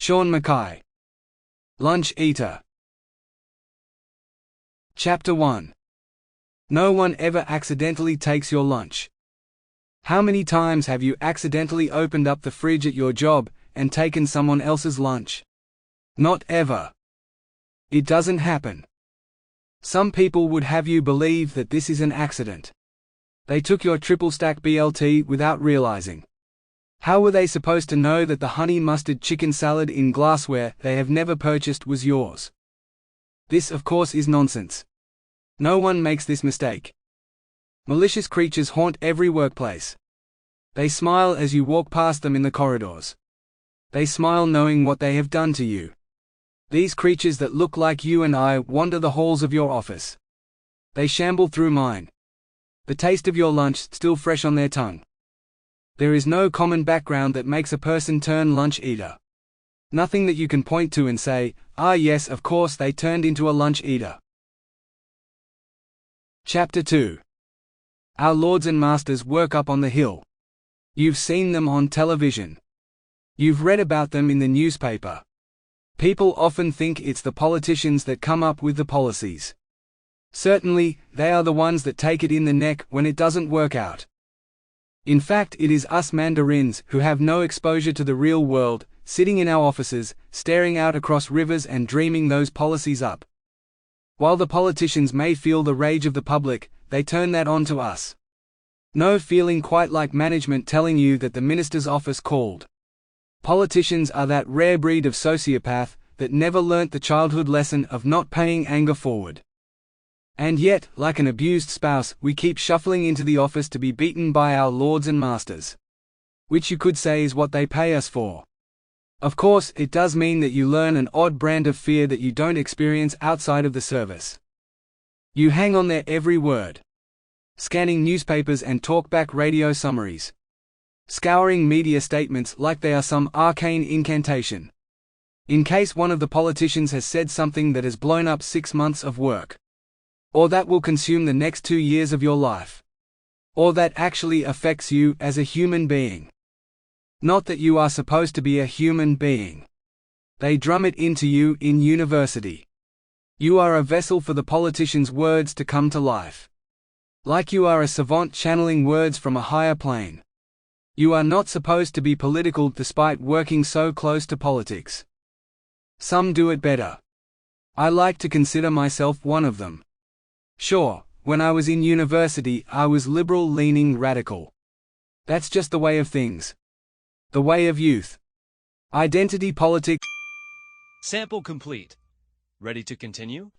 Mackaay. Lunch Eater. Chapter 1. No one ever accidentally takes your lunch. How many times have you accidentally opened up the fridge at your job and taken someone else's lunch? Not ever. It doesn't happen. Some people would have you believe that this is an accident. They took your triple stack BLT without realizing. How were they supposed to know that the honey mustard chicken salad in glassware they have never purchased was yours? This, of course, is nonsense. No one makes this mistake. Malicious creatures haunt every workplace. They smile as you walk past them in the corridors. They smile knowing what they have done to you. These creatures that look like you and I wander the halls of your office. They shamble through mine. The taste of your lunch still fresh on their tongue. There is no common background that makes a person turn lunch eater. Nothing that you can point to and say, "Ah yes, of course they turned into a lunch eater." Chapter 2. Our lords and masters work up on the hill. You've seen them on television. You've read about them in the newspaper. People often think it's the politicians that come up with the policies. Certainly, they are the ones that take it in the neck when it doesn't work out. In fact, it is us mandarins who have no exposure to the real world, sitting in our offices, staring out across rivers and dreaming those policies up. While the politicians may feel the rage of the public, they turn that on to us. No feeling quite like management telling you that the minister's office called. Politicians are that rare breed of sociopath that never learnt the childhood lesson of not paying anger forward. And yet, like an abused spouse, we keep shuffling into the office to be beaten by our lords and masters. Which you could say is what they pay us for. Of course, it does mean that you learn an odd brand of fear that you don't experience outside of the service. You hang on their every word. Scanning newspapers and talkback radio summaries. Scouring media statements like they are some arcane incantation. In case one of the politicians has said something that has blown up 6 months of work. Or that will consume the next 2 years of your life. Or that actually affects you as a human being. Not that you are supposed to be a human being. They drum it into you in university. You are a vessel for the politician's words to come to life. Like you are a savant channeling words from a higher plane. You are not supposed to be political despite working so close to politics. Some do it better. I like to consider myself one of them. Sure, when I was in university I was liberal-leaning radical. That's just the way of things. The way of youth. Identity politics. Sample complete. Ready to continue?